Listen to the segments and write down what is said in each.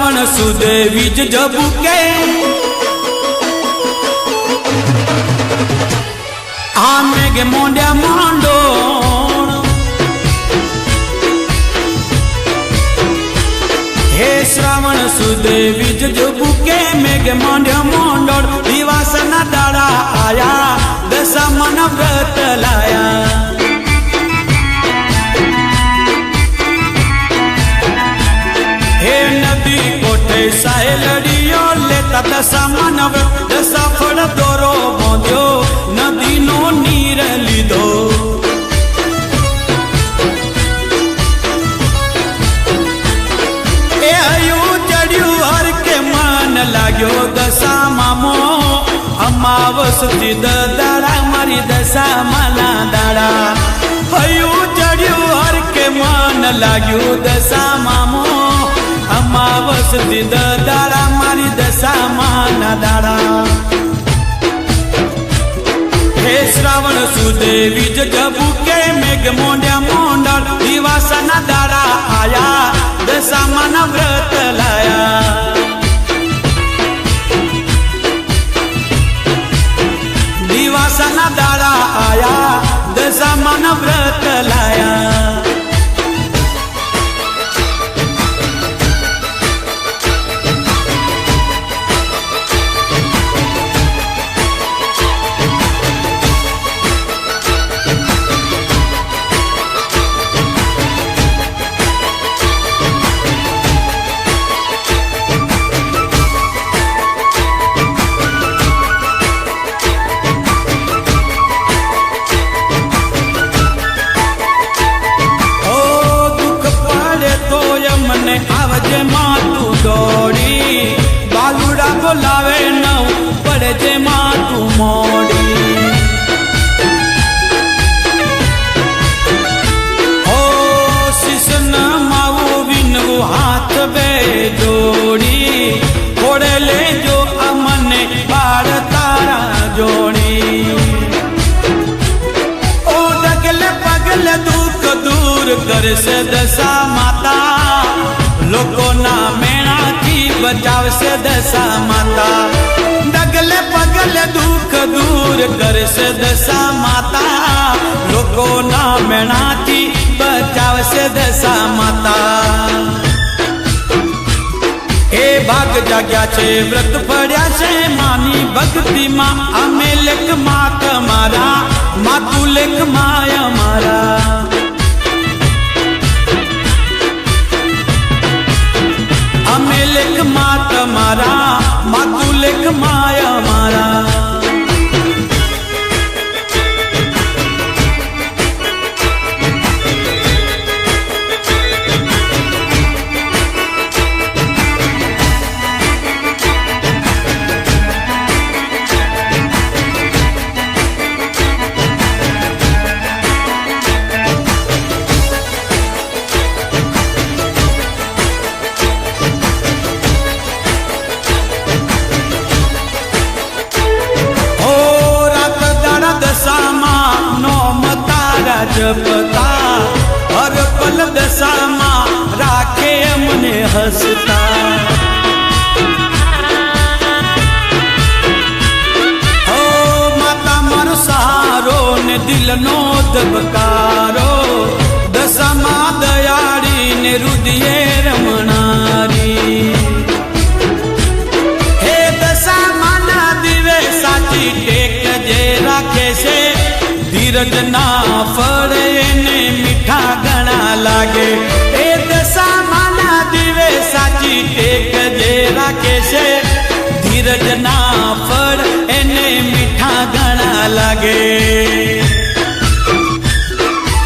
श्रावण सुद बीज जबुके आमेग मोंड्या मोंडो हे श्रावण सुद बीज जबुके मेघ मोंड्या मोंडो दिवासना दाड़ा आया दशा मन व्रत लाया हे नदी कोठे साहे लड़ियो लेता दशा मन दशा फल दोरो बोंध्यो नदी नो नीर लीधो ए हयू चढ़ियो हर के मन लाग्यो दशा मामो अमावस चिद दाड़ा मारी दशा माला दाड़ा हयू चढ़ियो हर के मन लाग्यो दशा मामो अमावस चिद दाड़ा मारी दशा माला दाड़ा हे श्रावण सुद बीज जबुके मेघ मोंड्या मोंडल दिवासना दाड़ा आया दशा मन व्रत लाया दिवासना दाड़ा आया दशा मन व्रत लाया आवजे मातू दौड़ी बालूड़ा बोलावे नौ पड़े जे मातू मोड़ी ओ शिशन माऊ बिनू हाथ बे जोड़ी फोड़े ले जो अमने बाड़ तारा जोड़ी ओ डगले पगले दुख दूर कर से दशा माता लोको ना मेणा थी बचाव से दशा माता डगले पगले दुख दूर कर से दशा माता लोको ना मेणा थी बचाव से दशा माता ए भाग जाग्या छे व्रत पड्या छे मानी भक्ति मां अमे लेख मां तमारा मातु लेख माया मारा अमे लेख माँ तमारा मातु लेख माया मारा जपता हर पल दशा मां राखे अमने हसता ओ माता मारो सहारो ने दिल नो दबकारो दशा मां दयाड़ी ने रुदिये रमणारी हे दशा माना दिवे साची टेक जे राखे से धीरज ना फड़े ने मीठा गणा लागे ए दशा माना दिवे साची टेक जे राखे से धीरज ना फड़ एने मीठा गणा लागे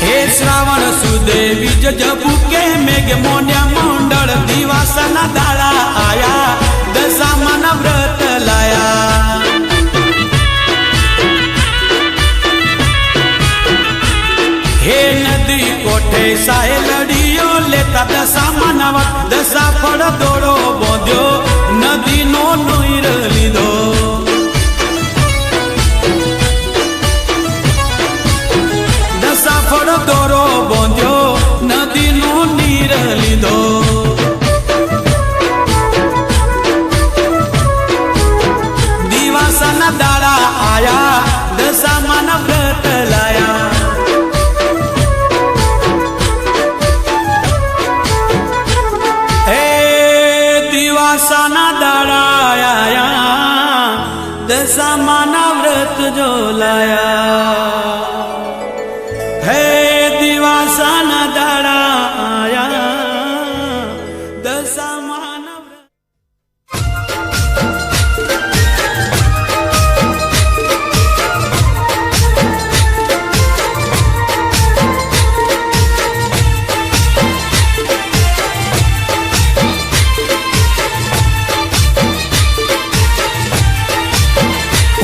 हे श्रावण सुद बीज जबुके मेघ मोंड्या मोंडल दिवासना दाड़ा आया दशा मन व्रत लाया हे नदी कोठे साहे लड़ियो लेता दशा मनवा दशा फल दोड़ो बोंध्यो नदी नो नीर लीधो दशा फल दोड़ो बोंध्यो नदी नो नीर लीधो દિવાસાના દાડા આયા દશામાન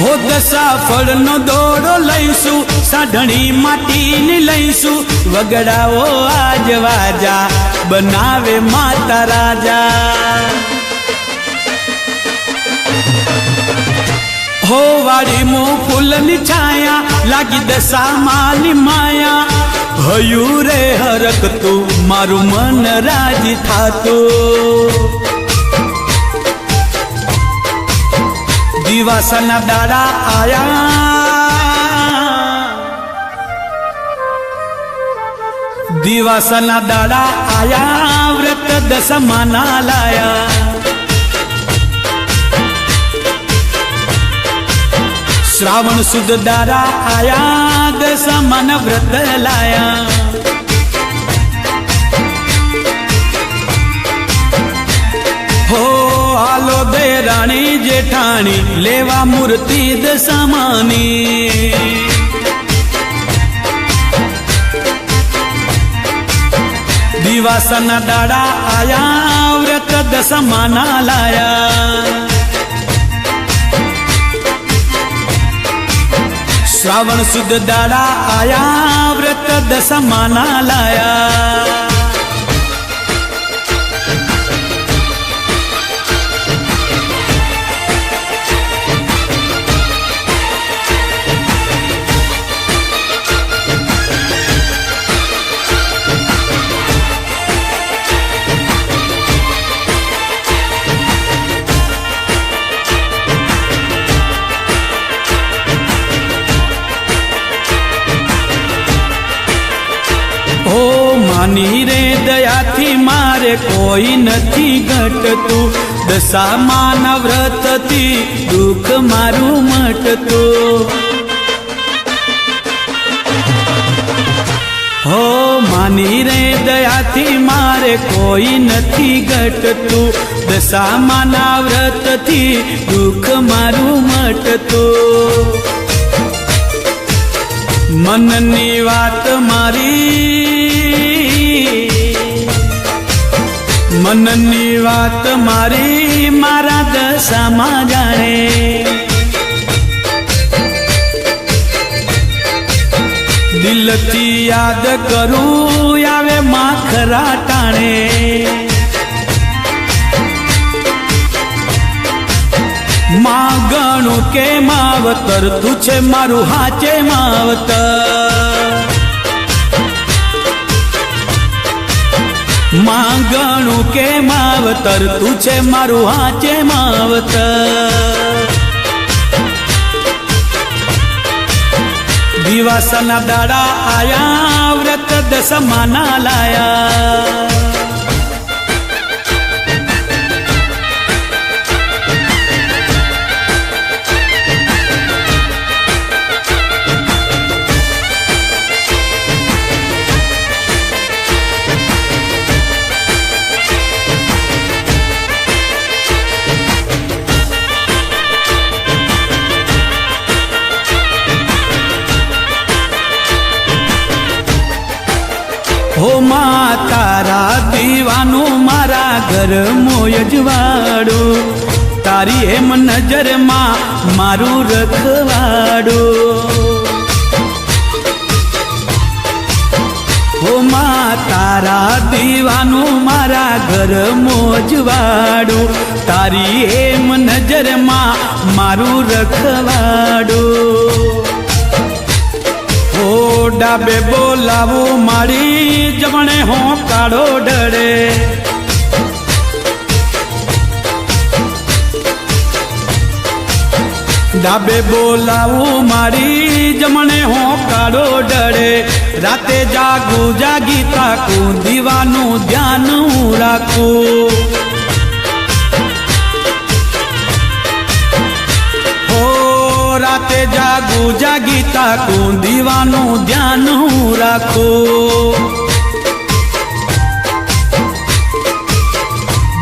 હો દશા ફળનો દોડો લઈશું, સાઢણી માટીની લઈશું, વગડાઓ આજ વાજા બનાવે માતા રાજા. હો વાડીમાં ફૂલની છાયા લાગી દશા માની માયા, હયું રે હરકતું મારું મન રાજી થાતું. દિવાસાના દાડા આયા, દિવાસાના દાડા આયા, વ્રત દશમાના લાયા. શ્રાવણ સુદ દાડા આયા, દશમાના વ્રત લાયા. હો હાલો દેરાણી જેઠાણી લેવા મૂર્તિ દશામાની. દિવાસાના દાડા આયા, વ્રત દશામાના લાયા. શ્રાવણ સુદ દાડા આયા, વ્રત દશામાના લાયા. માની રે દયાથી મારે કોઈ નથી ઘટતું, દશામાના વ્રતથી દુઃખ મારું મટતું. હો માની રે દયાથી મારે કોઈ નથી ઘટતું, દશામાના વ્રતથી દુઃખ મારું મટતું. મનની વાત મારી, મનની વાત મારી મારા દશામાં જાણે. દિલથી યાદ કરું આવે માખરા ટાણે. માં ગણું કે માવતર તું છે મારું હાચે માવતર. માં ગણું કે માવતર તું છે મારું હાચે માવતર. દિવાસાના દાડા આયા, વ્રત દશામાના લાયા. હો મા તારા દીવાનું મારા ઘર મોયજવાડું, તારી એમ નજરમાં મારું રખવાડું. હો મા તારા દીવાનું મારા ઘર મોજવાડું, તારી એમ નજરમાં મારું રખવાડું. હો ડાબે બોલાવું મારી જમણે હો કાળો ડરે. ડાબે બોલાવું મારી જમણે હો કાળો ડરે. રાતે જાગું જાગી તાકું દીવાનું ધ્યાન રાખું. રાતે જાગું જાગીતા કું દીવાનું ધ્યાન હું રાખું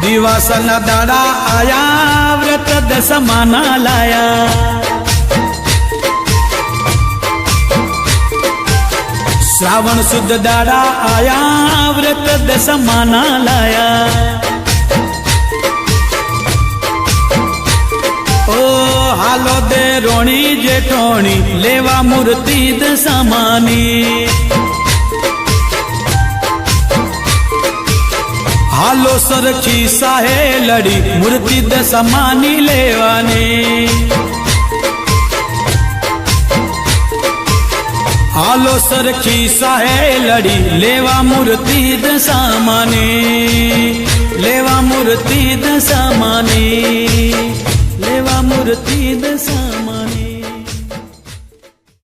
દિવાસના દાડા આયા વ્રત દસમાના લાયા શ્રાવણ સુદ દાડા આયા વ્રત દસમાના લાયા ઓ હાલો દે રોણી જેઠોણી લેવા મૂર્તિ દસમાની હાલો સરખી સાહે લડી મૂર્તિ દસમાની લેવાની હાલો સરખી સાહે લડી લેવા મૂર્તિ દસમાની લેવા મૂર્તિ દસમાની લેવા મૂર્તિ દસમાની